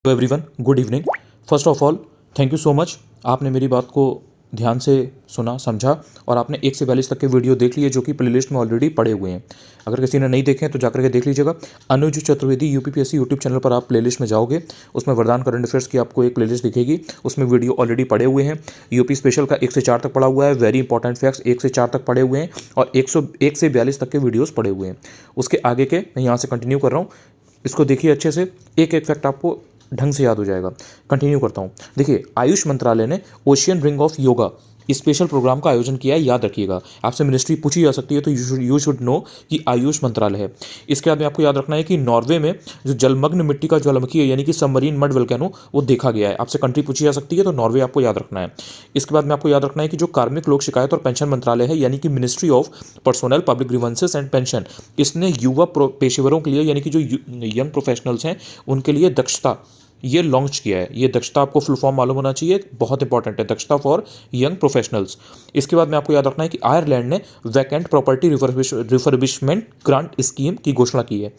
Hello everyone, good evening. First of all thank you so much. आपने मेरी बात को ध्यान से सुना, समझा और आपने 1 से 42 तक के वीडियो देख लिए जो कि प्लेलिस्ट में ऑलरेडी पड़े हुए हैं। अगर किसी ने नहीं देखे हैं तो जाकर के देख लीजिएगा। अनुज चतुर्वेदी यूपीपीएससी यूट्यूब चैनल पर आप प्लेलिस्ट में जाओगे, उसमें वरदान करंट अफेयर्स की आपको एक प्लेलिस्ट दिखेगी, उसमें वीडियो ऑलरेडी पड़े हुए हैं। यूपी स्पेशल का 1 से 4 तक पड़ा हुआ है, वेरी इंपॉर्टेंट फैक्ट्स 1 से 4 तक पड़े हुए हैं और 1 से 42 तक के वीडियोज़ पड़े हुए हैं। उसके आगे के मैं यहाँ से कंटिन्यू कर रहा हूँ, इसको देखिए अच्छे से, एक एक फैक्ट आपको ढंग से याद हो जाएगा। कंटिन्यू करता हूँ। देखिए, आयुष मंत्रालय ने ocean ring of yoga special programme का आयोजन किया है, याद रखिएगा। आपसे मिनिस्ट्री पूछी जा सकती है तो यू शुड नो कि आयुष मंत्रालय है। इसके बाद में आपको याद रखना है कि नॉर्वे में जो जलमग्न मिट्टी का ज्वालामुखी है यानी कि सबमरीन मड वोल्केनो वो देखा गया है। आपसे कंट्री पूछी जा सकती है तो नॉर्वे आपको याद रखना है। इसके बाद में आपको याद रखना है कि जो कार्मिक लोक शिकायत और पेंशन मंत्रालय है यानी कि ministry of personnel public grievances and pension, इसने युवा पेशेवरों के लिए यानी कि जो यंग प्रोफेशनल्स हैं उनके लिए दक्षता ये लॉन्च किया है। ये दक्षता आपको फुल फॉर्म मालूम होना चाहिए, बहुत इंपॉर्टेंट है, दक्षता फॉर यंग प्रोफेशनल्स। इसके बाद में आपको याद रखना है कि आयरलैंड ने vacant property refurbishment grant scheme की घोषणा की है।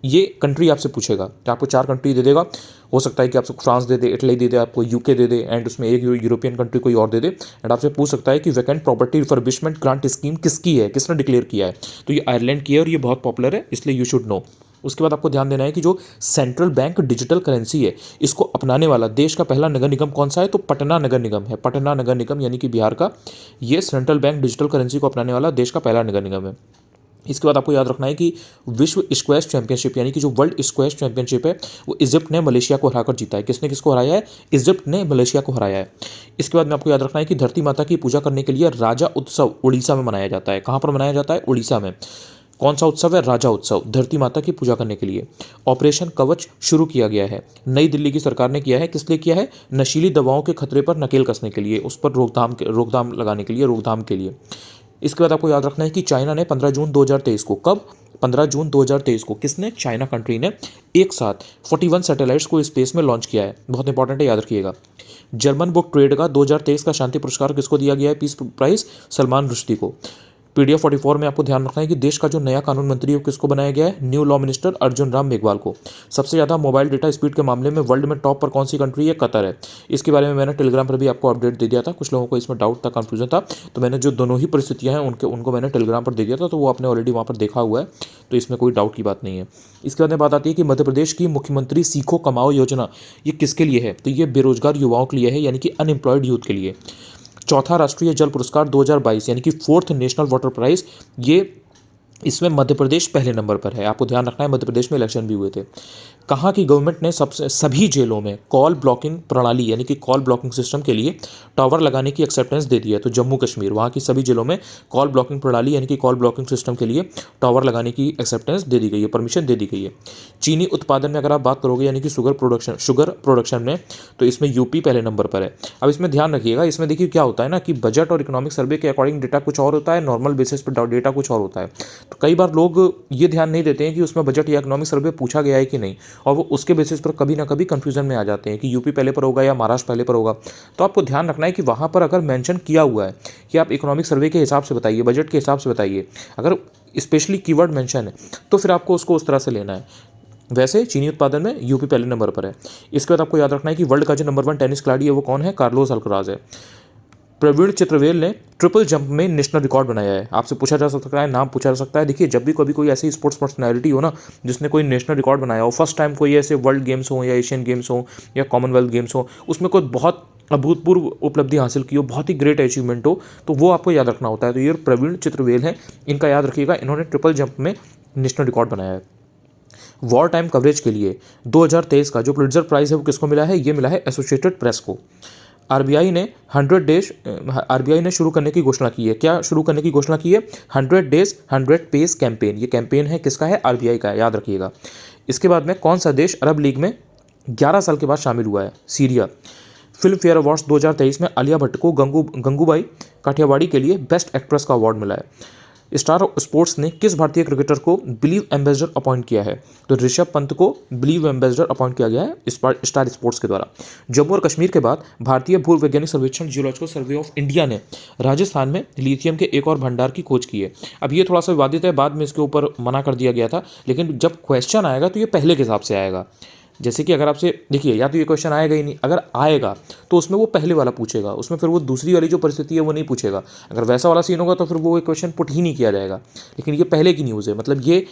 ये कंट्री आपसे पूछेगा तो आपको 4 कंट्री दे देगा। हो सकता है कि आपको फ्रांस दे दे, इटली दे दे, आपको यूके दे दे एंड उसमें एक यूरोपियन कंट्री कोई और दे दे। एंड आपसे पूछ सकता है कि vacant property refurbishment grant scheme किसकी है, किसने डिक्लेयर किया है। तो ये आयरलैंड की है और ये बहुत पॉपुलर है, इसलिए यू शुड नो। उसके बाद आपको ध्यान देना है कि जो सेंट्रल बैंक डिजिटल करेंसी है इसको अपनाने वाला देश का पहला नगर निगम कौन सा है, तो पटना नगर निगम है। पटना नगर निगम यानी कि बिहार का, ये सेंट्रल बैंक डिजिटल करेंसी को अपनाने वाला देश का पहला नगर निगम है। इसके बाद आपको याद रखना है कि विश्व स्क्वैश चैंपियनशिप यानी कि जो वर्ल्ड स्क्वैश चैंपियनशिप है वो इजिप्ट ने मलेशिया को हराकर जीता है। किसने किसको हराया है? इजिप्ट ने मलेशिया को हराया है। इसके बाद में आपको याद रखना है कि धरती माता की पूजा करने के लिए राजा उत्सव उड़ीसा में मनाया जाता है। कहाँ पर मनाया जाता है? उड़ीसा में। कौन सा उत्सव है? राजा उत्सव, धरती माता की पूजा करने के लिए। ऑपरेशन कवच शुरू किया गया है, नई दिल्ली की सरकार ने किया है। किस लिए किया है? नशीली दवाओं के खतरे पर नकेल कसने के लिए, उस पर रोकथाम लगाने के लिए, रोकथाम के लिए। इसके बाद आपको याद रखना है कि चाइना ने 15 जून 2023 को, कब? 15 जून 2023 को किसने? चाइना कंट्री ने एक साथ 41 सैटेलाइट्स को स्पेस में लॉन्च किया है। बहुत इंपॉर्टेंट है, याद रखिएगा। जर्मन बुक ट्रेड का 2023 का शांति पुरस्कार किसको दिया गया है? पीस प्राइज सलमान रुश्दी को। पीडीएफ 44 में आपको ध्यान रखना है कि देश का जो नया कानून मंत्री है किसको बनाया गया है? New law minister Arjun Ram Meghwal को। सबसे ज़्यादा मोबाइल डेटा स्पीड के मामले में वर्ल्ड में टॉप पर कौन सी कंट्री है? कतर है। इसके बारे में मैंने टेलीग्राम पर भी आपको अपडेट दे दिया था। कुछ लोगों को इसमें डाउट था, कंफ्यूजन था, तो मैंने जो दोनों ही परिस्थितियां हैं उनको मैंने टेलीग्राम पर दे दिया था, तो वो आपने ऑलरेडी वहाँ पर देखा हुआ है, तो इसमें कोई डाउट की बात नहीं है। इसके बाद में बात आती है कि मध्य प्रदेश की मुख्यमंत्री सीखो कमाओ योजना ये किसके लिए है? तो ये बेरोजगार युवाओं के लिए है, यानी कि अनएम्प्लॉयड यूथ के लिए। चौथा राष्ट्रीय जल पुरस्कार 2022 यानी कि 4th नेशनल वाटर प्राइज, ये इसमें मध्य प्रदेश पहले नंबर पर है। आपको ध्यान रखना है, मध्य प्रदेश में इलेक्शन भी हुए थे। कहाँ की गवर्नमेंट ने सभी जेलों में कॉल ब्लॉकिंग प्रणाली यानी कि कॉल ब्लॉकिंग सिस्टम के लिए टावर लगाने की एक्सेप्टेंस दे दी है? तो जम्मू कश्मीर, वहाँ की सभी जेलों में कॉल ब्लॉकिंग प्रणाली यानी कि कॉल ब्लॉकिंग सिस्टम के लिए टावर लगाने की एक्सेप्टेंस दे दी गई है, परमिशन दे दी गई है। चीनी उत्पादन में अगर आप बात करोगे यानी कि शुगर प्रोडक्शन में, तो इसमें यूपी पहले नंबर पर है। अब इसमें ध्यान रखिएगा, इसमें देखिए क्या होता है ना कि बजट और इकोनॉमिक सर्वे के अकॉर्डिंग डेटा कुछ और होता है, नॉर्मल बेसिस पर डेटा कुछ और होता है। तो कई बार लोग ये ध्यान नहीं देते हैं कि उसमें बजट या इकोनॉमिक सर्वे पूछा गया है कि नहीं, और वो उसके बेसिस पर कभी ना कभी कंफ्यूजन में आ जाते हैं कि यूपी पहले पर होगा या महाराष्ट्र पहले पर होगा। तो आपको ध्यान रखना है कि वहाँ पर अगर मेंशन किया हुआ है कि आप इकोनॉमिक सर्वे के हिसाब से बताइए, बजट के हिसाब से बताइए, अगर स्पेशली कीवर्ड मेंशन है तो फिर आपको उसको उस तरह से लेना है। वैसे चीनी उत्पादन में यूपी पहले नंबर पर है। इसके बाद आपको याद रखना है कि वर्ल्ड का जो नंबर 1 टेनिस खिलाड़ी है वो कौन है? कार्लोस अल्कराज है। प्रवीण चित्रवेल ने ट्रिपल जंप में नेशनल रिकॉर्ड बनाया है। आपसे पूछा जा सकता है, नाम पूछा जा सकता है। देखिए, जब भी कभी कोई ऐसी स्पोर्ट्स पर्सनैलिटी हो ना जिसने कोई नेशनल रिकॉर्ड बनाया हो, फर्स्ट टाइम कोई ऐसे वर्ल्ड गेम्स हो या एशियन गेम्स हो या कॉमनवेल्थ गेम्स हो, उसमें कोई बहुत अभूतपूर्व उपलब्धि हासिल की हो, बहुत ही ग्रेट अचीवमेंट हो, तो वो आपको याद रखना होता है। तो ये प्रवीण चित्रवेल हैं, इनका याद रखिएगा, इन्होंने ट्रिपल जंप में नेशनल रिकॉर्ड बनाया है। वॉर टाइम कवरेज के लिए 2023 का जो पुलिट्जर प्राइज़ है वो किसको मिला है? ये मिला है एसोसिएटेड प्रेस को। आरबीआई ने 100 डेज आरबीआई ने शुरू करने की घोषणा की है। क्या शुरू करने की घोषणा की है? 100 डेज 100 पेज कैंपेन। ये कैंपेन है किसका है? आरबीआई का है, याद रखिएगा। इसके बाद में कौन सा देश अरब लीग में 11 साल के बाद शामिल हुआ है? सीरिया। फिल्म फेयर अवार्ड्स 2023 में आलिया भट्ट को गंगूबाई काठियावाड़ी के लिए बेस्ट एक्ट्रेस का अवार्ड मिला है। स्टार स्पोर्ट्स ने किस भारतीय क्रिकेटर को बिलीव एम्बेसडर अपॉइंट किया है? तो ऋषभ पंत को बिलीव एम्बेसडर अपॉइंट किया गया है स्टार स्पोर्ट्स के द्वारा। जम्मू और कश्मीर के बाद भारतीय भू वैज्ञानिक सर्वेक्षण जियोलॉजिकल सर्वे ऑफ इंडिया ने राजस्थान में लिथियम के एक और भंडार की खोज की है। अब ये थोड़ा सा विवादित है, बाद में इसके ऊपर मना कर दिया गया था, लेकिन जब क्वेश्चन आएगा तो ये पहले के हिसाब से आएगा। जैसे कि अगर आपसे देखिए, या तो ये क्वेश्चन आएगा ही नहीं, अगर आएगा तो उसमें वो पहले वाला पूछेगा, उसमें फिर वो दूसरी वाली जो परिस्थिति है वो नहीं पूछेगा। अगर वैसा वाला सीन होगा तो फिर वो क्वेश्चन पुट ही नहीं किया जाएगा। लेकिन ये पहले की न्यूज़ है, मतलब ये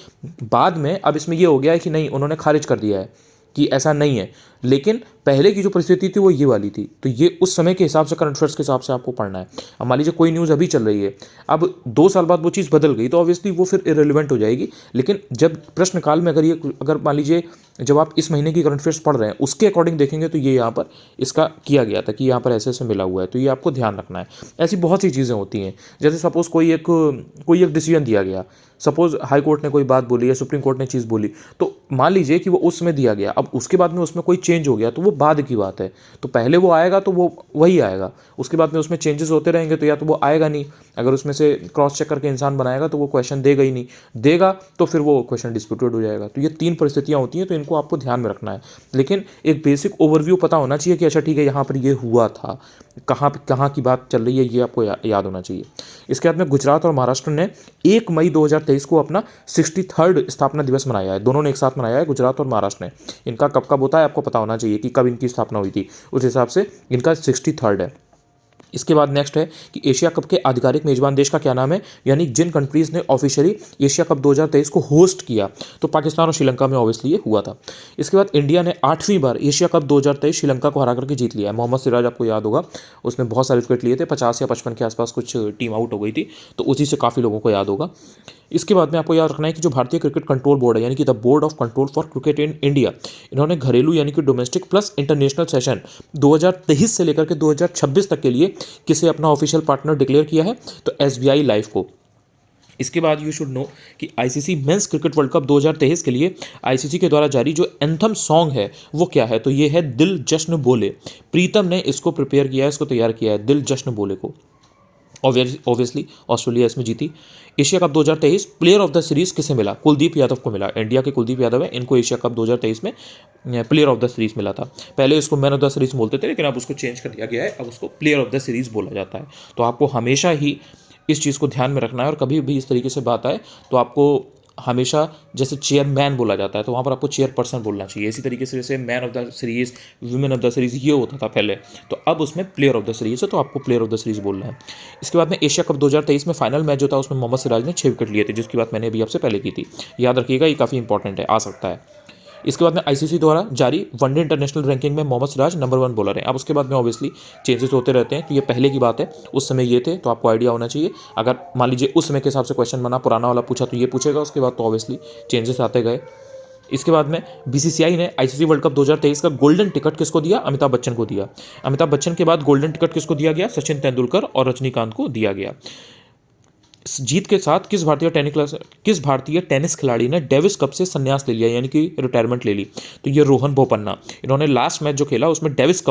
बाद में अब इसमें ये हो गया है कि नहीं, उन्होंने खारिज कर दिया है कि ऐसा नहीं है। लेकिन पहले की जो परिस्थिति थी वो ये वाली थी, तो ये उस समय के हिसाब से, करंट अफेयर्स के हिसाब से आपको पढ़ना है। अब मान लीजिए कोई न्यूज़ अभी चल रही है, अब 2 साल बाद वो चीज़ बदल गई तो ऑब्वियसली वो फिर इरेलीवेंट हो जाएगी। लेकिन जब प्रश्न काल में अगर मान लीजिए जब आप इस महीने की करंट अफेयर्स पढ़ रहे हैं उसके अकॉर्डिंग देखेंगे तो ये यहाँ पर इसका किया गया था कि यहाँ पर ऐसे ऐसे मिला हुआ है, तो ये आपको ध्यान रखना है। ऐसी बहुत सी चीज़ें होती हैं, जैसे सपोज़ कोई एक डिसीजन दिया गया, सपोज हाई कोर्ट ने कोई बात बोली या सुप्रीम कोर्ट ने चीज़ बोली, तो मान लीजिए कि वो उस समय दिया गया, अब उसके बाद में उसमें कोई चेंज हो गया तो वो बाद की बात है। तो पहले वो आएगा तो वो वही आएगा, उसके बाद में उसमें चेंजेस होते रहेंगे तो या तो वो आएगा नहीं, अगर उसमें से क्रॉस चेक करके इंसान बनाएगा तो वो क्वेश्चन देगा ही नहीं, देगा तो फिर वो क्वेश्चन डिस्प्यूटेड हो जाएगा। तो ये 3 परिस्थितियाँ होती हैं, तो इनको आपको ध्यान में रखना है। लेकिन एक बेसिक ओवरव्यू पता होना चाहिए कि अच्छा ठीक है, यहाँ पर ये हुआ था, कहाँ की बात चल रही है, ये आपको याद होना चाहिए। इसके बाद में गुजरात और महाराष्ट्र ने 1 मई 2023 को अपना 63rd स्थापना दिवस मनाया है। दोनों ने एक साथ मनाया है, गुजरात और महाराष्ट्र ने। इनका कब कब होता है आपको पता होना चाहिए कि कब इनकी स्थापना हुई थी, उस हिसाब से इनका 63rd है। इसके बाद नेक्स्ट है कि एशिया कप के आधिकारिक मेजबान देश का क्या नाम है, यानी जिन कंट्रीज़ ने ऑफिशियली एशिया कप 2023 को होस्ट किया, तो पाकिस्तान और श्रीलंका में ऑब्वियसली ये हुआ था। इसके बाद इंडिया ने 8वीं बार एशिया कप 2023 श्रीलंका को हरा करके जीत लिया है। मोहम्मद सिराज आपको याद होगा, उसने बहुत सारे विकेट लिए थे, 50 या 55 के आसपास कुछ टीम आउट हो गई थी, तो उसी से काफ़ी लोगों को याद होगा। इसके बाद में आपको याद रखना है कि जो भारतीय क्रिकेट कंट्रोल बोर्ड है, यानी कि the board of control for cricket in India, इन्होंने घरेलू यानी कि डोमेस्टिक प्लस इंटरनेशनल सेशन 2023 से लेकर के 2026 तक के लिए किसे अपना ऑफिशियल पार्टनर डिक्लेयर किया है, तो SBI लाइफ को। इसके बाद यू शुड नो कि ICC men's cricket world cup 2023 के लिए आईसीसी के द्वारा जारी जो एंथम सॉन्ग है वो क्या है, तो ये है दिल जश्न बोले। प्रीतम ने इसको प्रिपेयर किया है, इसको तैयार किया है, दिल जश्न बोले को। ऑब्वियसली ऑस्ट्रेलिया इसमें जीती। Asia cup 2023 player of the series किसे मिला, कुलदीप यादव को मिला। इंडिया के कुलदीप यादव है, इनको एशिया कप 2023 में प्लेयर ऑफ द सीरीज मिला था। पहले इसको मैन ऑफ द सीरीज बोलते थे, लेकिन अब उसको चेंज कर दिया गया है, अब उसको प्लेयर ऑफ द सीरीज बोला जाता है। तो आपको हमेशा ही इस चीज़ को ध्यान में रखना है, और कभी भी इस तरीके से बात आए तो आपको हमेशा, जैसे चेयरमैन बोला जाता है तो वहाँ पर आपको चेयरपर्सन बोलना चाहिए। इसी तरीके से जैसे man of the series, women of the series ये होता था पहले, तो अब उसमें प्लेयर ऑफ द सीरीज़ है, तो आपको प्लेयर ऑफ द सीरीज़ बोलना है। इसके बाद में एशिया कप 2023 में फाइनल मैच जो था उसमें मोहम्मद सिराज ने 6 विकेट लिए थे, जिसकी बात मैंने अभी आपसे पहले की थी, याद रखिएगा, ये काफ़ी इंपॉर्टेंट है, आ सकता है। इसके बाद में आईसीसी द्वारा जारी वनडे इंटरनेशनल रैंकिंग में मोहम्मद सिराज नंबर 1 बॉलर है। अब उसके बाद में ऑब्वियसली चेंजेस होते रहते हैं, तो ये पहले की बात है, उस समय ये थे, तो आपको आइडिया होना चाहिए। अगर मान लीजिए उस समय के हिसाब से क्वेश्चन बना, पुराना वाला पूछा तो ये पूछेगा, उसके बाद तो ऑब्वियसली चेंजेस आते गए। इसके बाद में बीसीसीआई ने आईसीसी वर्ल्ड कप 2023 का गोल्डन टिकट किसको दिया, अमिताभ बच्चन को दिया। अमिताभ बच्चन के बाद गोल्डन टिकट किसको दिया गया, सचिन तेंदुलकर और रजनीकांत को दिया गया। जीत के साथ किस भारतीय टेनिस खिलाड़ी ने डेविस कप से संन्यास ले लिया, यानी कि रिटायरमेंट ले ली, तो ये रोहन बोपन्ना। इन्होंने लास्ट मैच जो खेला उसमें डेविस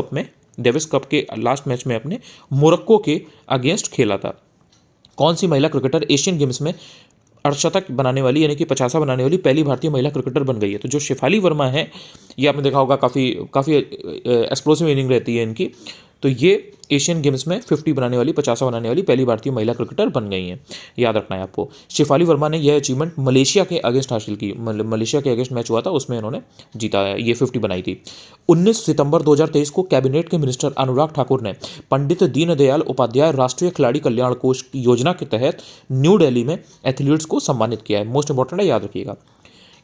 कप के लास्ट मैच में अपने मोरक्को के अगेंस्ट खेला था। कौन सी महिला क्रिकेटर एशियन गेम्स में अर्धशतक बनाने वाली, यानी कि 50 बनाने वाली पहली भारतीय महिला क्रिकेटर बन गई है, तो जो शेफाली वर्मा है, ये आपने देखा होगा, काफ़ी एक्सप्लोसिव इनिंग रहती है इनकी, तो ये एशियन गेम्स में 50 बनाने वाली, 50 बनाने वाली पहली भारतीय महिला क्रिकेटर बन गई हैं, याद रखना है आपको। शेफाली वर्मा ने यह अचीवमेंट मलेशिया के अगेंस्ट हासिल की, मलेशिया के अगेंस्ट मैच हुआ था, उसमें इन्होंने जीता है, ये 50 बनाई थी। 19 सितंबर 2023 को कैबिनेट के मिनिस्टर अनुराग ठाकुर ने पंडित दीनदयाल उपाध्याय राष्ट्रीय खिलाड़ी कल्याण कोष की योजना के तहत न्यू दिल्ली में एथलीट्स को सम्मानित किया है। मोस्ट इंपॉर्टेंट है, याद रखिएगा।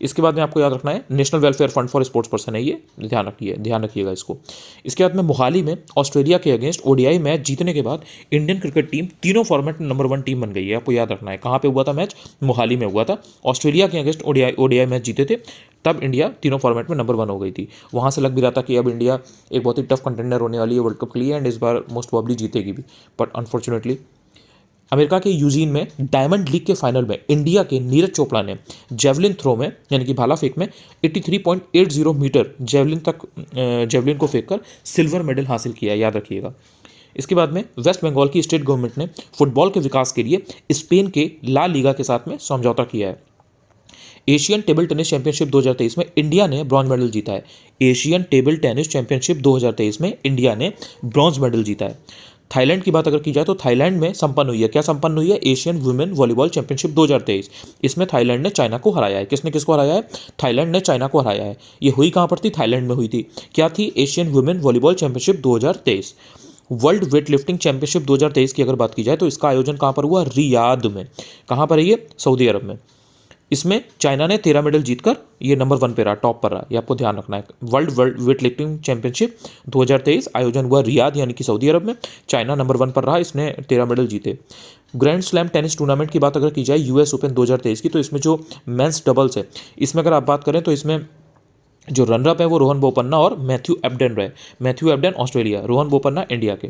इसके बाद में आपको याद रखना है national welfare fund for sports person है, ये ध्यान रखिएगा इसको। इसके बाद में मोहाली में ऑस्ट्रेलिया के अगेंस्ट ओडीआई मैच जीतने के बाद इंडियन क्रिकेट टीम तीनों फॉर्मेट में नंबर 1 टीम बन गई है, आपको याद रखना है। कहाँ पे हुआ था मैच, मोहाली में हुआ था। ऑस्ट्रेलिया के अगेंस्ट ओडीआई मैच जीते थे, तब इंडिया तीनों फॉर्मेट में नंबर 1 हो गई थी। वहाँ से लग भी रहा था कि अब इंडिया एक बहुत ही टफ कंटेंडर होने वाली है वर्ल्ड कप के लिए, एंड इस बार मोस्ट प्रॉब्ली जीतेगी भी, बट अनफॉर्चुनेटली। अमेरिका के यूजीन में डायमंड लीग के फाइनल में इंडिया के नीरज चोपड़ा ने जेवलिन थ्रो में, यानी कि भाला फेंक में 83.80 मीटर जेवलिन को फेंककर सिल्वर मेडल हासिल किया, याद रखिएगा। इसके बाद में वेस्ट बंगाल की स्टेट गवर्नमेंट ने फुटबॉल के विकास के लिए स्पेन के ला लीगा के साथ में समझौता किया है। एशियन टेबल टेनिस चैंपियनशिप 2023 में इंडिया ने ब्रॉन्ज मेडल जीता है। एशियन टेबल टेनिस चैंपियनशिप 2023 में इंडिया ने ब्रॉन्ज मेडल जीता है। थाईलैंड की बात अगर की जाए तो थाईलैंड में संपन्न हुई है, क्या संपन्न हुई है, एशियन वुमेन वॉलीबॉल चैंपियनशिप 2023। इसमें थाईलैंड ने चाइना को हराया है। किसने किसको हराया है, थाईलैंड ने चाइना को हराया है। ये हुई कहाँ पर थी, थाईलैंड में हुई थी। क्या थी, Asian women volleyball championship 2023। World weight lifting championship 2023 की अगर बात की जाए तो इसका आयोजन कहाँ पर हुआ, रियाद में। कहाँ पर है ये, सऊदी अरब में। इसमें चाइना ने 13 मेडल जीतकर ये नंबर 1 पे रहा, टॉप पर रहा, ये आपको ध्यान रखना है। वर्ल्ड वेट लिफ्टिंग चैंपियनशिप 2023 आयोजन हुआ रियाद यानी कि सऊदी अरब में। चाइना नंबर 1 पर रहा, इसने 13 मेडल जीते। ग्रैंड स्लैम टेनिस टूर्नामेंट की बात अगर की जाए यूएस ओपन 2023 की, तो इसमें जो मेंस डबल्स है, इसमें अगर आप बात करें तो इसमें जो रनरअप है वो रोहन बोपन्ना और मैथ्यू एबडन रहे। Matthew Ebden Australia, Rohan Bopanna India के।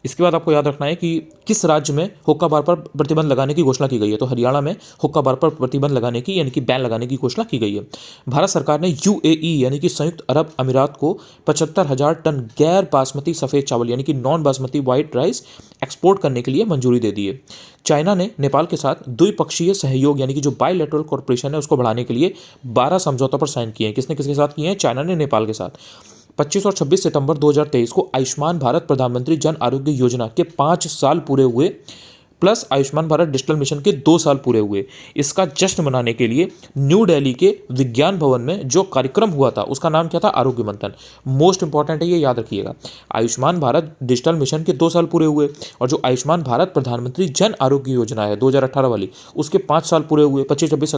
इसके बाद आपको याद रखना है कि किस राज्य में हुक्का बार पर प्रतिबंध लगाने की घोषणा की गई है, तो हरियाणा में हुक्का बार पर प्रतिबंध लगाने की यानी कि बैन लगाने की घोषणा की गई है। भारत सरकार ने यूएई यानी कि संयुक्त अरब अमीरात को 75,000 टन गैर बासमती सफ़ेद चावल यानी कि non basmati white rice export करने के लिए मंजूरी दे दी है। चाइना ने नेपाल के साथ द्विपक्षीय सहयोग यानी कि जो बायलैटरल कॉर्पोरेशन है उसको बढ़ाने के लिए 12 समझौतों पर साइन किए हैं। किसने किसके साथ किए हैं, चाइना ने नेपाल के साथ। 25 और 26 सितंबर 2023 को आयुष्मान भारत प्रधानमंत्री जन आरोग्य योजना के 5 साल पूरे हुए, plus Ayushman Bharat digital mission के 2 साल पूरे हुए। इसका जश्न मनाने के लिए न्यू दिल्ली के विज्ञान भवन में जो कार्यक्रम हुआ था उसका नाम क्या था, आरोग्य मंथन। मोस्ट इंपॉर्टेंट है, ये याद रखिएगा। आयुष्मान भारत डिजिटल मिशन के 2 साल पूरे हुए और जो आयुष्मान भारत प्रधानमंत्री जन आरोग्य योजना है 2018 वाली, उसके 5 साल पूरे हुए 25-26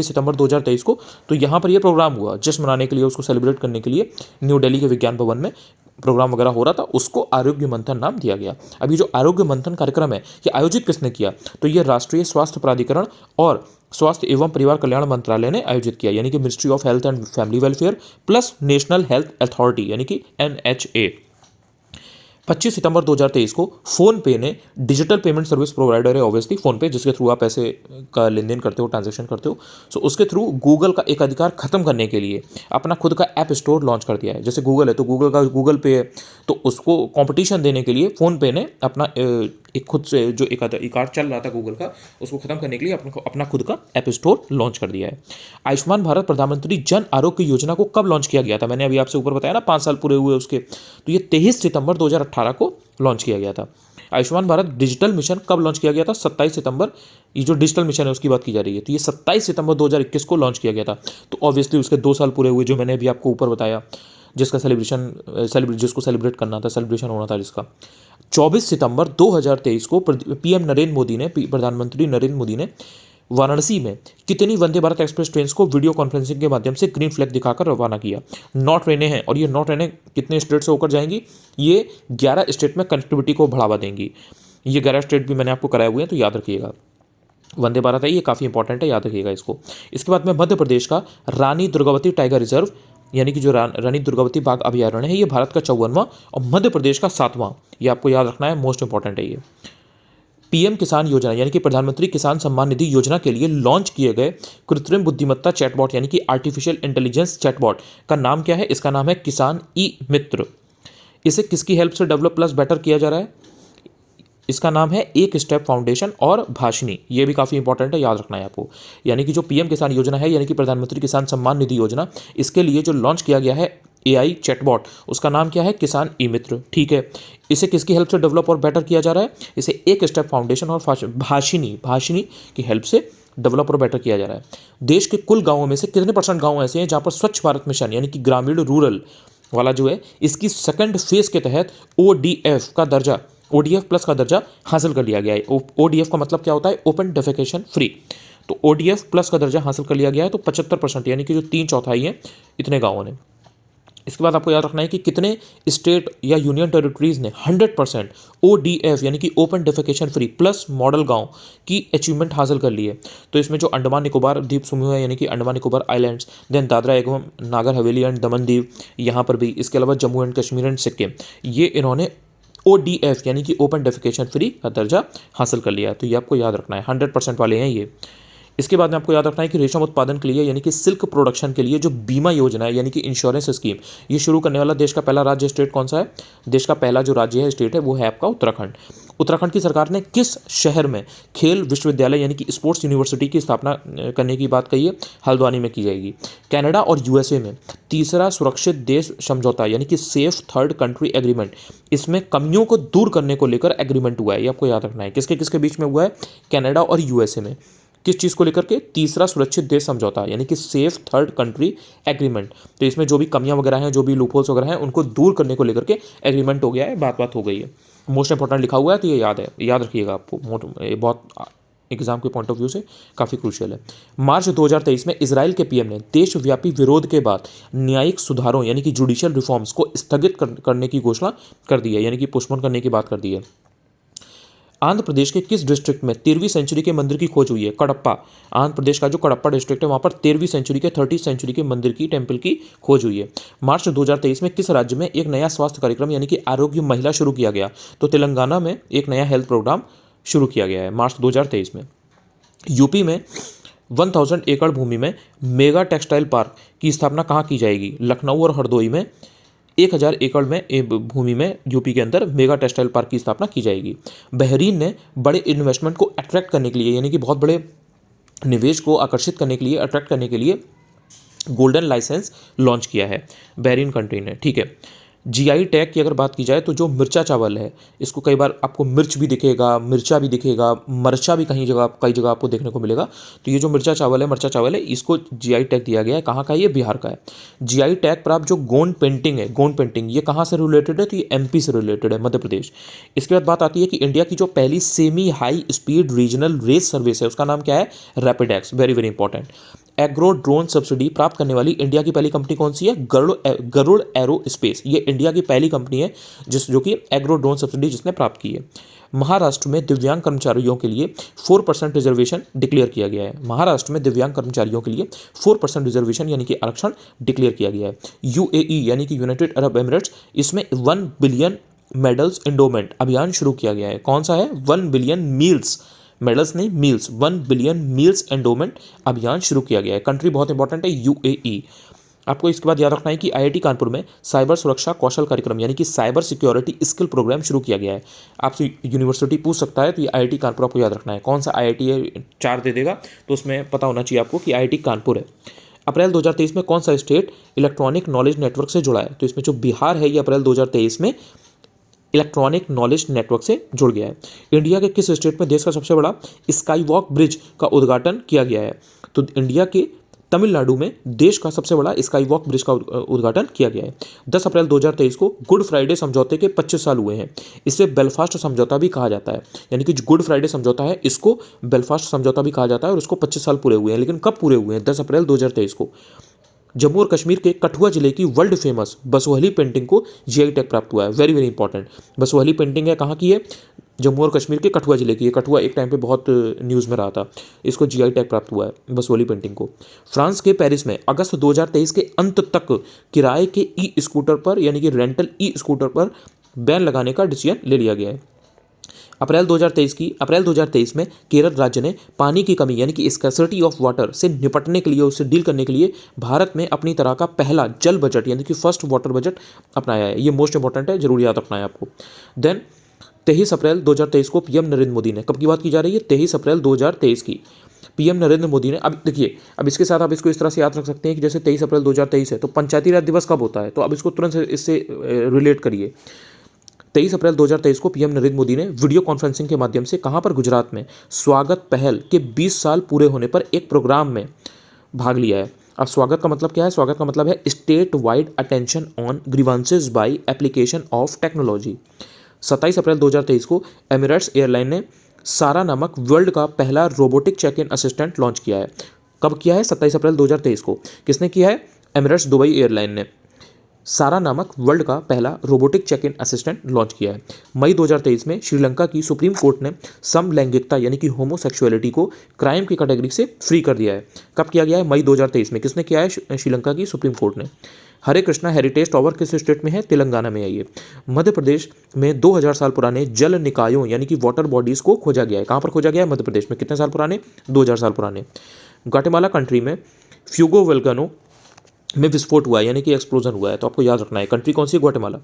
सितंबर 2023 को। तो यहाँ पर ये प्रोग्राम हुआ जश्न मनाने के लिए, उसको सेलिब्रेट करने के लिए न्यू दिल्ली के विज्ञान भवन में प्रोग्राम वगैरह हो रहा था, उसको आरोग्य मंथन नाम दिया गया। अभी जो आरोग्य मंथन कार्यक्रम है ये आयोजित किसने किया, तो ये राष्ट्रीय स्वास्थ्य प्राधिकरण और स्वास्थ्य एवं परिवार कल्याण मंत्रालय ने आयोजित किया यानी कि ministry of health and family welfare plus national health authority यानी कि NHA। 25 सितंबर 2023 को फोन पे ने, डिजिटल पेमेंट सर्विस प्रोवाइडर है ऑब्वियसली फोन पे, जिसके थ्रू आप पैसे का लेन देन करते हो, ट्रांजैक्शन करते हो, सो उसके थ्रू गूगल का एक अधिकार खत्म करने के लिए अपना खुद का ऐप स्टोर लॉन्च कर दिया है। जैसे गूगल है तो गूगल का गूगल पे है, तो उसको कंपटीशन देने के लिए फोन पे ने अपना एक खुद से जो एक अधिकार चल रहा था गूगल का, उसको खत्म करने के लिए अपना खुद का ऐप स्टोर लॉन्च कर दिया है। आयुष्मान भारत प्रधानमंत्री जन आरोग्य योजना को कब लॉन्च किया गया था, मैंने अभी आपसे ऊपर बताया ना 5 साल पूरे हुए उसके, तो ये 23 सितंबर 2018 को लॉन्च किया गया था। आयुष्मान भारत डिजिटल मिशन कब लॉन्च किया गया था, 27 सितंबर। ये जो डिजिटल मिशन है उसकी बात की जा रही है, तो ये 27 सितंबर 2021 को लॉन्च किया गया था। तो ऑब्वियसली उसके 2 साल पूरे हुए, जो मैंने अभी आपको ऊपर बताया, जिसको सेलिब्रेट करना था, सेलिब्रेशन होना था जिसका। 24 सितंबर 2023 को प्रधानमंत्री नरेंद्र मोदी ने वाराणसी में कितनी वंदे भारत एक्सप्रेस ट्रेन को वीडियो कॉन्फ्रेंसिंग के माध्यम से ग्रीन फ्लैग दिखाकर रवाना किया। 9 ट्रेनें हैं और ये 9 ट्रेनें कितने स्टेट से होकर जाएंगी, ये 11 स्टेट में कनेक्टिविटी को बढ़ावा देंगी। ये 11 स्टेट भी मैंने आपको कराए हुए हैं, तो याद रखिएगा। वंदे भारत है, ये काफ़ी इंपॉर्टेंट है, याद रखिएगा इसको। इसके बाद में मध्य प्रदेश का रानी दुर्गावती टाइगर रिजर्व यानी कि जो रानी दुर्गावती बाघ अभयारण्य है, ये भारत का 54वां और मध्य प्रदेश का 7वां, ये आपको याद रखना है, मोस्ट इंपॉर्टेंट है ये। पीएम किसान योजना यानी कि प्रधानमंत्री किसान सम्मान निधि योजना के लिए लॉन्च किए गए कृत्रिम बुद्धिमत्ता चैटबॉट यानी कि आर्टिफिशियल इंटेलिजेंस चैटबॉट का नाम क्या है, इसका नाम है किसान ई मित्र। इसे किसकी हेल्प से डेवलप प्लस बेटर किया जा रहा है, इसका नाम है एक स्टेप फाउंडेशन और भाषिनी। ये भी काफ़ी इंपॉर्टेंट है, याद रखना है आपको। यानी कि जो पीएम किसान योजना है यानी कि प्रधानमंत्री किसान सम्मान निधि योजना, इसके लिए जो लॉन्च किया गया है AI चैटबॉट, उसका नाम क्या है, किसान ई मित्र। ठीक है, इसे किसकी हेल्प से डेवलप और बेटर किया जा रहा है, इसे एक स्टेप फाउंडेशन और भाषिनी की हेल्प से डेवलप और बेटर किया जा रहा है। देश के कुल गाँवों में से कितने % गाँव ऐसे हैं जहाँ पर स्वच्छ भारत मिशन यानी कि ग्रामीण रूरल वाला जो है, इसकी सेकंड फेज के तहत ODF प्लस का दर्जा हासिल कर लिया गया है। ODF का मतलब क्या होता है, ओपन डेफेकेशन फ्री। तो ODF प्लस का दर्जा हासिल कर लिया गया है, तो 75% यानी कि जो 3/4 हैं इतने गाँवों ने। इसके बाद आपको याद रखना है कि कितने स्टेट या यूनियन टेरिटरीज ने 100% ODF यानी कि open defecation free plus model गांव की अचीवमेंट हासिल कर ली है। तो इसमें जो अंडमान निकोबार द्वीप समूह है यानी कि अंडमान निकोबार आइलैंड्स, देन दादरा एवं नागर हवेली एंड दमन दीव, यहाँ पर भी, इसके अलावा जम्मू एंड कश्मीर एंड सिक्किम, ये इन्होंने ODF यानी कि ओपन डेफिकेशन फ्री का दर्जा हासिल कर लिया है। तो ये आपको याद रखना है, 100% वाले हैं ये। इसके बाद में आपको याद रखना है कि रेशम उत्पादन के लिए यानी कि सिल्क प्रोडक्शन के लिए जो बीमा योजना है यानी कि इंश्योरेंस स्कीम, ये शुरू करने वाला देश का पहला राज्य स्टेट कौन सा है? देश का पहला जो राज्य है स्टेट है वो है आपका उत्तराखंड। उत्तराखंड की सरकार ने किस शहर में खेल विश्वविद्यालय यानी कि स्पोर्ट्स यूनिवर्सिटी की स्थापना करने की बात कही है? हल्द्वानी में की जाएगी। कनाडा और यूएसए में तीसरा सुरक्षित देश समझौता यानी कि सेफ थर्ड कंट्री एग्रीमेंट, इसमें कमियों को दूर करने को लेकर एग्रीमेंट हुआ है, ये आपको याद रखना है। किसके किसके बीच में हुआ है? कनाडा और यूएसए में। किस चीज़ को लेकर के? तीसरा सुरक्षित देश समझौता यानी कि सेफ थर्ड कंट्री एग्रीमेंट। तो इसमें जो भी कमियां वगैरह हैं, जो भी लूपहोल्स वगैरह हैं, उनको दूर करने को लेकर के एग्रीमेंट हो गया है, बात हो गई है। मोस्ट इंपॉर्टेंट लिखा हुआ है तो ये याद है, याद रखिएगा आपको, ये बहुत एग्जाम के पॉइंट ऑफ व्यू से काफ़ी क्रूशियल है। मार्च 2023 में इजराइल के पीएम ने देशव्यापी विरोध के बाद न्यायिक सुधारों यानी कि जुडिशियल रिफॉर्म्स को स्थगित करने की घोषणा कर दी है, यानी कि पोस्टपोन करने की बात कर दी है। आंध्र प्रदेश के किस डिस्ट्रिक्ट में 13वीं सेंचुरी के मंदिर की खोज हुई है? कडप्पा। आंध्र प्रदेश का जो कडप्पा डिस्ट्रिक्ट है वहाँ पर 13वीं सेंचुरी के 30 सेंचुरी के मंदिर की टेम्पल की खोज हुई है। मार्च 2023 में किस राज्य में एक नया स्वास्थ्य कार्यक्रम यानी कि आरोग्य महिला शुरू किया गया? तो तेलंगाना में एक नया हेल्थ प्रोग्राम शुरू किया गया है मार्च 2023 में। यूपी में 1000 एकड़ भूमि में मेगा टेक्सटाइल पार्क की स्थापना कहाँ की जाएगी? लखनऊ और हरदोई में 1000 एकड़ में भूमि में यूपी के अंदर मेगा टेक्सटाइल पार्क की स्थापना की जाएगी। बहरीन ने बड़े इन्वेस्टमेंट को अट्रैक्ट करने के लिए यानी कि बहुत बड़े निवेश को आकर्षित करने के लिए, अट्रैक्ट करने के लिए गोल्डन लाइसेंस लॉन्च किया है बहरीन कंट्री ने। ठीक है, जीआई टैग की अगर बात की जाए तो जो मिर्चा चावल है, इसको कई बार आपको मिर्च भी दिखेगा, मिर्चा भी दिखेगा, मरचा भी कई जगह आपको देखने को मिलेगा। तो ये जो मरचा चावल है, इसको जीआई टैग दिया गया है। कहाँ का है? ये बिहार का है। जीआई टैग प्राप्त जो गोंड पेंटिंग है, गोंड पेंटिंग, ये कहाँ से रिलेटेड है? तो ये एमपी से रिलेटेड है, मध्य प्रदेश। इसके बाद बात आती है कि इंडिया की जो पहली semi high speed regional race service है उसका नाम क्या है? RapidX. Very very important. Agro drone subsidy प्राप्त करने वाली इंडिया की पहली कंपनी कौन सी है? Garuda aerospace. ये इंडिया की पहली कंपनी है जो कि एग्रो ड्रोन सब्सिडी जिसने प्राप्त की है। महाराष्ट्र में दिव्यांग कर्मचारियों के लिए 4% रिजर्वेशन डिक्लेयर किया गया है। महाराष्ट्र में दिव्यांग कर्मचारियों के लिए 4% रिजर्वेशन यानी कि आरक्षण डिक्लेयर किया गया है। यूएई यानी कि यूनाइटेड अरब एमिरेट्स, इसमें 1 बिलियन मेडल्स इंडोमेंट अभियान शुरू किया गया है। कौन सा है? 1 बिलियन मील्स, मेडल्स नहीं, मील्स, 1 बिलियन मील्स एंडोमेंट अभियान शुरू किया गया है। कंट्री बहुत इंपॉर्टेंट है यूएई। आपको इसके बाद याद रखना है कि आईआईटी कानपुर में साइबर सुरक्षा कौशल कार्यक्रम यानी कि साइबर सिक्योरिटी स्किल प्रोग्राम शुरू किया गया है। आपसे यूनिवर्सिटी पूछ सकता है तो ये आईआईटी कानपुर आपको याद रखना है। कौन सा आईआईटी है? 4 दे देगा, तो उसमें पता होना चाहिए आपको कि आईआईटी कानपुर है। अप्रैल 2023 में कौन सा स्टेट इलेक्ट्रॉनिक नॉलेज नेटवर्क से जुड़ा है? तो इसमें जो बिहार है ये अप्रैल 2023 में इलेक्ट्रॉनिक नॉलेज नेटवर्क से जुड़ गया है। इंडिया के किस स्टेट में देश का सबसे बड़ा स्काई वॉक ब्रिज का उद्घाटन किया गया है? तो इंडिया के तमिलनाडु में देश का सबसे बड़ा स्काई वॉक ब्रिज का उद्घाटन किया गया है। 10 अप्रैल 2023 को गुड फ्राइडे समझौते के 25 साल हुए हैं। इसे बेलफास्ट समझौता भी कहा जाता है, यानी कि जो गुड फ्राइडे समझौता है इसको बेलफास्ट समझौता भी कहा जाता है और इसको 25 साल पूरे हुए हैं। लेकिन कब पूरे हुए हैं? 10 अप्रैल 2023 को। जम्मू और कश्मीर के कठुआ जिले की वर्ल्ड फेमस बसोहली पेंटिंग को जीआई टैग प्राप्त हुआ है। Very very important. Basohli painting है, कहाँ की है? जम्मू और कश्मीर के कठुआ जिले की है। कठुआ एक टाइम पे बहुत न्यूज़ में रहा था। इसको जीआई टैग प्राप्त हुआ है बसोहली पेंटिंग को। फ्रांस के पेरिस में अगस्त 2023 के अंत तक किराए के ई स्कूटर पर यानी कि रेंटल ई स्कूटर पर बैन लगाने का डिसीजन ले लिया गया है। अप्रैल 2023 में केरल राज्य ने पानी की कमी यानी कि स्कैर्सिटी ऑफ वाटर से निपटने के लिए, उससे डील करने के लिए भारत में अपनी तरह का पहला जल बजट यानी कि फर्स्ट वाटर बजट अपनाया है। ये मोस्ट इंपॉर्टेंट है, जरूर याद रखना है आपको। देन 23 अप्रैल 2023 को पीएम नरेंद्र मोदी ने, कब की बात की जा रही है? 23 अप्रैल 2023 की। पीएम नरेंद्र मोदी ने, अब देखिए, अब इसके साथ आप इसको इस तरह से याद रख सकते हैं कि जैसे 23 अप्रैल 2023 है तो पंचायती राज दिवस कब होता है? तो अब इसको तुरंत इससे रिलेट करिए। 23 अप्रैल 2023 को पीएम नरेंद्र मोदी ने वीडियो कॉन्फ्रेंसिंग के माध्यम से कहां पर? गुजरात में स्वागत पहल के 20 साल पूरे होने पर एक प्रोग्राम में भाग लिया है। अब स्वागत का मतलब क्या है? स्वागत का मतलब है state wide attention on grievances by application of technology. 27 अप्रैल 2023 को एमिरेट्स एयरलाइन ने सारा नामक वर्ल्ड का पहला robotic check in assistant launch किया है। कब किया है? 27 अप्रैल 2023 को। किसने किया है? एमिरेट्स दुबई एयरलाइन ने। सारा नामक वर्ल्ड का पहला robotic check in assistant launch किया है। मई 2023 में श्रीलंका की सुप्रीम कोर्ट ने समलैंगिकता यानी कि होमोसेक्सुअलिटी को क्राइम की कैटेगरी से फ्री कर दिया है। कब किया गया है? मई 2023 में। किसने किया है? श्रीलंका की सुप्रीम कोर्ट ने। हरे कृष्णा हेरिटेज टावर किस स्टेट में है? तेलंगाना में है ये। मध्य प्रदेश में 2000 साल पुराने जल निकायों यानी कि वाटर बॉडीज को खोजा गया है। कहाँ पर खोजा गया है? मध्य प्रदेश में। कितने साल पुराने? 2000 साल पुराने। ग्वाटेमाला कंट्री में फ्यूगो वोल्केनो में विस्फोट हुआ है यानी कि एक्सप्लोजन हुआ है, तो आपको याद रखना है। कंट्री कौन सी है? ग्वाटेमाला।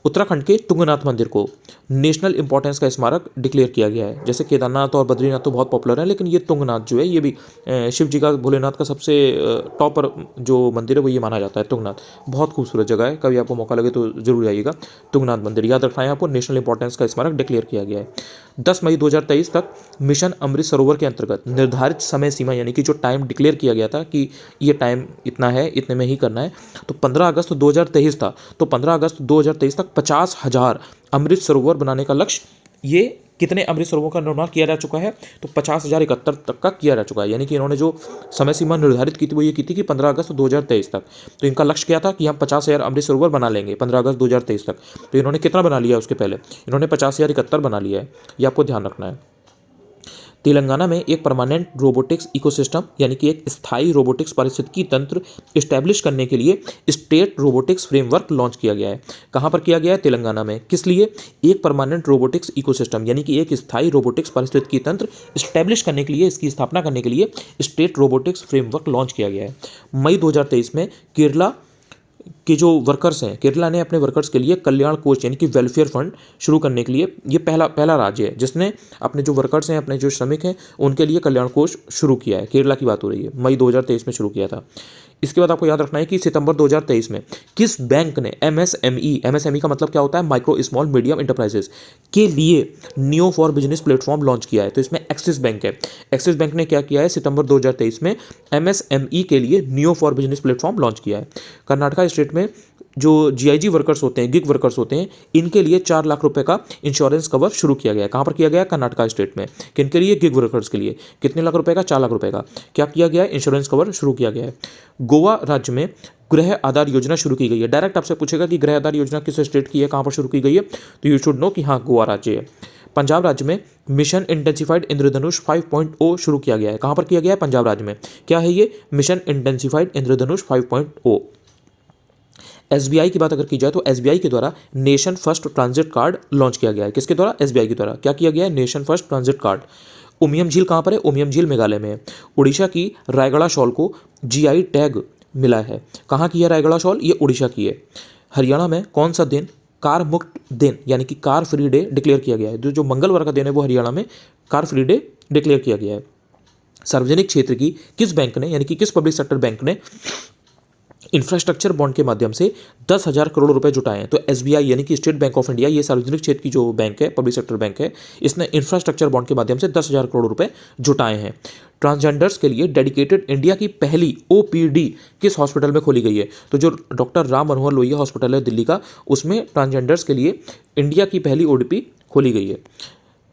उत्तराखंड के तुंगनाथ मंदिर को नेशनल इंपॉर्टेंस का स्मारक डिक्लेयर किया गया है। जैसे केदारनाथ और बद्रीनाथ तो बहुत पॉपुलर है, लेकिन ये तुंगनाथ जो है ये भी शिव जी का, भोलेनाथ का सबसे टॉप पर जो मंदिर है वो ये माना जाता है तुंगनाथ। बहुत खूबसूरत जगह है, कभी आपको मौका लगे तो जरूर जाइएगा। तुंगनाथ मंदिर याद रखना है आपको, नेशनल इंपॉर्टेंस का स्मारक डिक्लेयर किया गया है। 10 मई 2023 तक मिशन अमृत सरोवर के अंतर्गत निर्धारित समय सीमा यानी कि जो टाइम डिक्लेयर किया गया था कि ये टाइम इतना है, इतने में ही करना है, तो 15 अगस्त 2023 था। तो 15 अगस्त 2023 तक 50,000 अमृत सरोवर बनाने का लक्ष्य, ये कितने अमृत सरोवरों का निर्माण किया जा चुका है? तो 50,071 तक का किया जा चुका है। यानी कि इन्होंने जो समय सीमा निर्धारित की थी वो ये की थी कि 15 अगस्त 2023 तक। तो इनका लक्ष्य क्या था कि हम 50,000 अमृत सरोवर बना लेंगे 15 अगस्त 2023 तक। तो इन्होंने कितना बना लिया उसके पहले? इन्होंने 50,071 बना लिया है, ये आपको ध्यान रखना है। तेलंगाना में एक परमानेंट रोबोटिक्स इकोसिस्टम यानी कि एक स्थायी रोबोटिक्स पारिस्थितिकी तंत्र इस्टेब्लिश करने के लिए स्टेट रोबोटिक्स फ्रेमवर्क लॉन्च किया गया है। कहाँ पर किया गया है? तेलंगाना में। किस लिए? एक परमानेंट रोबोटिक्स इकोसिस्टम यानी कि एक स्थायी रोबोटिक्स पारिस्थितिकी तंत्र इस्टेब्लिश करने के लिए, इसकी स्थापना करने के लिए स्टेट रोबोटिक्स फ्रेमवर्क लॉन्च किया गया है। मई 2023 में केरला के जो वर्कर्स हैं, केरला ने अपने वर्कर्स के लिए कल्याण कोष यानी कि वेलफेयर फंड शुरू करने के लिए, ये पहला राज्य है जिसने अपने जो वर्कर्स हैं, अपने जो श्रमिक हैं, उनके लिए कल्याण कोष शुरू किया है। केरला की बात हो रही है, मई 2023 में शुरू किया था। इसके बाद आपको याद रखना है कि सितंबर 2023 में किस बैंक ने एमएसएमई का मतलब क्या होता है? माइक्रो स्मॉल मीडियम इंटरप्राइजेस के लिए neo for business platform launch किया है। तो इसमें एक्सिस बैंक है। एक्सिस बैंक ने क्या किया है? सितंबर 2023 में एमएसएमई के लिए neo for business platform launch किया है। कर्नाटका स्टेट में जो जीआईजी वर्कर्स होते हैं, गिग वर्कर्स होते हैं, इनके लिए 4 लाख रुपए का इंश्योरेंस कवर शुरू किया गया है। कहाँ पर किया गया? कर्नाटका स्टेट में। किनके लिए? गिग वर्कर्स के लिए। कितने लाख रुपए का? 4 लाख रुपए का क्या किया गया है? इंश्योरेंस कवर शुरू किया गया है। गोवा राज्य में गृह आधार योजना शुरू की गई है। डायरेक्ट आपसे पूछेगा कि गृह आधार योजना किस स्टेट की है, कहाँ पर शुरू की गई है, तो यू शुड नो कि हाँ, गोवा राज्य है। पंजाब राज्य में मिशन इंटेंसिफाइड इंद्रधनुष 5.0 शुरू किया गया है। कहाँ पर किया गया है? पंजाब राज्य में। क्या है ये? मिशन इंटेंसिफाइड इंद्रधनुष 5.0। एसबीआई की बात अगर की जाए तो एसबीआई के द्वारा nation first transit card launch किया गया है। किसके द्वारा? एसबीआई के द्वारा। क्या किया गया है? Nation first transit card. Umiam झील कहाँ पर है? उमियम झील मेघालय में है। उड़ीसा की रायगढ़ शॉल को जीआई टैग मिला है। कहाँ की है रायगढ़ शॉल? ये उड़ीसा की है। हरियाणा में कौन सा दिन कार मुक्त दिन यानी कि कार फ्री डे डिक्लेयर किया गया है? जो मंगलवार का दिन है वो हरियाणा में कार फ्री डे डिक्लेयर किया गया है। सार्वजनिक क्षेत्र की किस बैंक ने यानी कि किस पब्लिक सेक्टर बैंक ने इंफ्रास्ट्रक्चर बॉन्ड के माध्यम से 10,000 करोड़ रुपए जुटाए हैं? तो एसबीआई यानी कि स्टेट बैंक ऑफ इंडिया, ये सार्वजनिक क्षेत्र की जो बैंक है, पब्लिक सेक्टर बैंक है, इसने इंफ्रास्ट्रक्चर बॉन्ड के माध्यम से 10,000 करोड़ रुपए जुटाए हैं। ट्रांसजेंडर्स के लिए डेडिकेटेड इंडिया की पहली ओपीडी किस हॉस्पिटल में खोली गई है? तो जो डॉक्टर राम मनोहर लोहिया हॉस्पिटल है दिल्ली का, उसमें ट्रांसजेंडर्स के लिए इंडिया की पहली ओडीपी खोली गई है।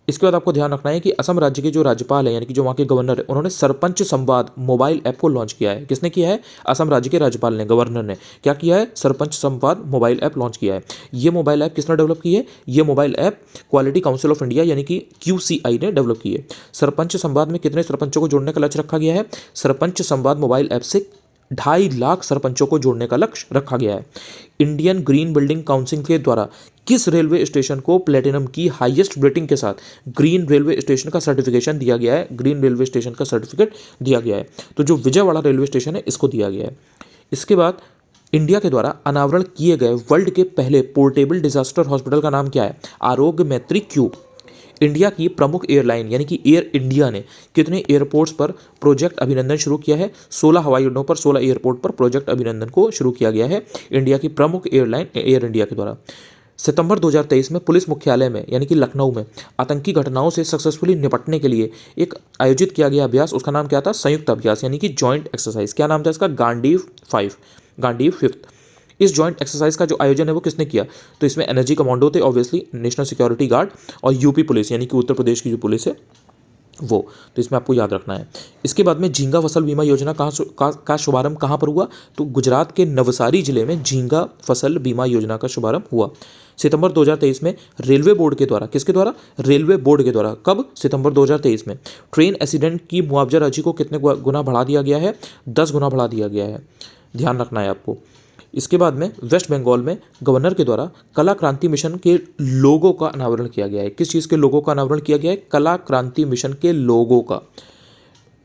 इसके बाद आपको ध्यान रखना है कि असम राज्य के जो राज्यपाल हैं यानी कि जो वहाँ के गवर्नर है, उन्होंने सरपंच संवाद मोबाइल ऐप को लॉन्च किया है। किसने किया है? असम राज्य के राज्यपाल ने, गवर्नर ने क्या किया है? सरपंच संवाद मोबाइल ऐप लॉन्च किया है। ये मोबाइल ऐप किसने डेवलप की है? ये mobile app quality council of India यानी कि क्यूसीआई ने डेवलप की है। सरपंच संवाद में कितने सरपंचों को जोड़ने का लक्ष्य रखा गया है? सरपंच संवाद मोबाइल ऐप से 2.5 लाख सरपंचों को जोड़ने का लक्ष्य रखा गया है। इंडियन ग्रीन बिल्डिंग काउंसिल के द्वारा किस रेलवे स्टेशन को प्लेटिनम की हाईएस्ट रेटिंग के साथ ग्रीन रेलवे स्टेशन का सर्टिफिकेशन दिया गया है? ग्रीन रेलवे स्टेशन का सर्टिफिकेट दिया गया है। तो जो विजयवाड़ा रेलवे स्टेशन है, इसको दिया गया है। इसके बाद इंडिया के द्वारा अनावरण किए गए वर्ल्ड के पहले पोर्टेबल डिजास्टर हॉस्पिटल का नाम क्या है? आरोग्य मैत्री क्यूब। इंडिया की प्रमुख एयरलाइन यानी कि एयर इंडिया ने कितने एयरपोर्ट्स पर प्रोजेक्ट अभिनंदन शुरू किया है? 16 हवाई अड्डों पर, 16 एयरपोर्ट पर प्रोजेक्ट अभिनंदन को शुरू किया गया है इंडिया की प्रमुख एयरलाइन एयर इंडिया के द्वारा। सितंबर 2023 में पुलिस मुख्यालय में यानी कि लखनऊ में आतंकी घटनाओं से सक्सेसफुली निपटने के लिए एक आयोजित किया गया अभ्यास, उसका नाम क्या था? संयुक्त अभ्यास यानी कि जॉइंट एक्सरसाइज। क्या नाम था इसका? गांडीव 5, गांडीव 5। इस जॉइंट एक्सरसाइज का जो आयोजन है वो किसने किया? तो इसमें एनर्जी कमांडो थे, ऑब्वियसली नेशनल सिक्योरिटी गार्ड, और यूपी पुलिस यानी कि उत्तर प्रदेश की जो पुलिस है वो, तो इसमें आपको याद रखना है। इसके बाद में झींगा फसल बीमा योजना का शुभारंभ कहाँ पर हुआ? तो गुजरात के नवसारी जिले में झींगा फसल बीमा योजना का शुभारंभ हुआ सितंबर 2023 में रेलवे बोर्ड के द्वारा। किसके द्वारा? रेलवे बोर्ड के द्वारा। कब? सितंबर 2023 में। ट्रेन एक्सीडेंट की मुआवजा राशि को कितने गुना बढ़ा दिया गया है? 10 गुना बढ़ा दिया गया है, ध्यान रखना है आपको। इसके बाद में वेस्ट बंगाल में गवर्नर के द्वारा कला क्रांति मिशन के लोगों का अनावरण किया गया है। किस चीज़ के लोगों का अनावरण किया गया है? कला क्रांति मिशन के लोगों का।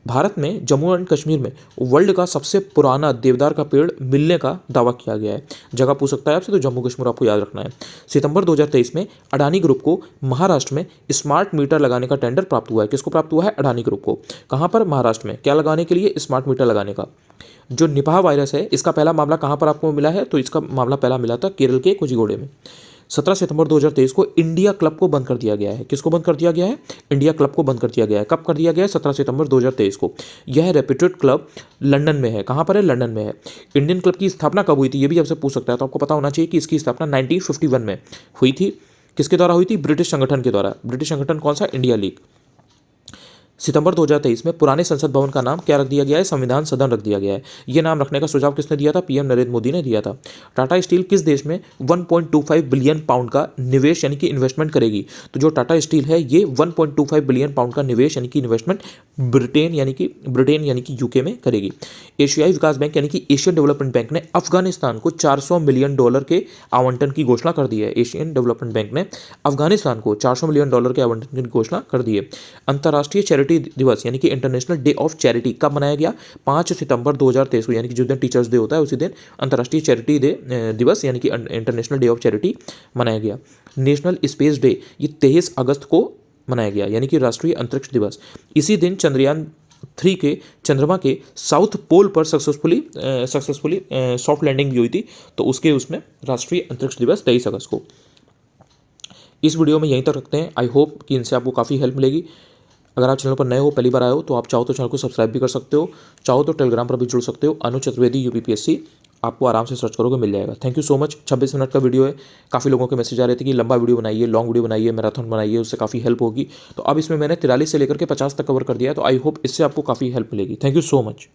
भारत में जम्मू एंड कश्मीर में वर्ल्ड का सबसे पुराना देवदार का पेड़ मिलने का दावा किया गया है। जगह पूछ सकता है आपसे, तो जम्मू कश्मीर आपको याद रखना है। सितंबर 2023 में अडानी ग्रुप को महाराष्ट्र में स्मार्ट मीटर लगाने का टेंडर प्राप्त हुआ है। किसको प्राप्त हुआ है? अडानी ग्रुप को। कहाँ पर? महाराष्ट्र में। क्या लगाने के लिए? स्मार्ट मीटर लगाने का। जो निपाह वायरस है, इसका पहला मामला कहाँ पर आपको मिला है? तो इसका मामला पहला मिला था केरल के कोझिकोड में। 17 सितंबर 2023 को इंडिया क्लब को बंद कर दिया गया है। किसको बंद कर दिया गया है? इंडिया क्लब को बंद कर दिया गया है। कब कर दिया गया है? 17 सितंबर 2023 को। यह रेप्यूटेड क्लब लंदन में है। कहाँ पर है? लंदन में है। इंडियन क्लब की स्थापना कब हुई थी? ये भी आपसे पूछ सकता है, तो आपको पता होना चाहिए कि इसकी स्थापना 1951 में हुई थी। किसके द्वारा हुई थी? ब्रिटिश संगठन के द्वारा। ब्रिटिश संगठन कौन सा? India league. सितंबर 2023 में पुराने संसद भवन का नाम क्या रख दिया गया है? संविधान सदन रख दिया गया है। यह नाम रखने का सुझाव किसने दिया था? पीएम नरेंद्र मोदी ने दिया था। टाटा स्टील किस देश में 1.25 बिलियन पाउंड का निवेश यानी कि इन्वेस्टमेंट करेगी? तो जो टाटा स्टील है ये 1.25 बिलियन पाउंड का निवेश यानी कि इन्वेस्टमेंट ब्रिटेन यानी कि यूके में करेगी। एशियाई विकास बैंक यानी कि एशियन डेवलपमेंट बैंक ने अफगानिस्तान को $400 मिलियन के आवंटन की घोषणा कर दी है। एशियन डेवलपमेंट बैंक ने अफगानिस्तान को $400 मिलियन के आवंटन की घोषणा कर दी है। अंतर्राष्ट्रीय चैरिटी दिवस यानी कि इंटरनेशनल डे ऑफ चैरिटी कब मनाया गया? 5 सितंबर 2023 को, यानी कि जिस दिन टीचर्स डे होता है उसी दिन अंतर्राष्ट्रीय चैरिटी दिवस यानी कि इंटरनेशनल डे ऑफ चैरिटी मनाया गया। नेशनल स्पेस डे ये 23 अगस्त को मनाया गया, यानी कि राष्ट्रीय अंतरिक्ष दिवस। इसी दिन चंद्रयान 3 के चंद्रमा के साउथ पोल पर सक्सेसफुली सॉफ्ट लैंडिंग भी हुई थी, तो उसमें राष्ट्रीय अंतरिक्ष दिवस 23 अगस्त को। इस वीडियो में यहीं तक रखते हैं। आई होप कि इनसे आपको काफ़ी हेल्प मिलेगी। अगर आप चैनल पर नए हो, पहली बार आए हो, तो आप चाहो तो चैनल को सब्सक्राइब भी कर सकते हो, चाहो तो टेलीग्राम पर भी जुड़ सकते हो। अनु चतुर्वेदी यूपीपीएससी आपको आराम से सर्च करोगे मिल जाएगा। Thank you so much. 26 minute का वीडियो है। काफ़ी लोगों के मैसेज आ रहे थे कि लंबा वीडियो बनाइए, लॉन्ग वीडियो बनाइए, मैराथन बनाइए, उससे काफ़ी हेल्प होगी। तो अब इसमें मैंने 43 से लेकर के 50 तक कवर कर दिया है, तो आई होप इससे आपको काफ़ी हेल्प मिलेगी। Thank you so much.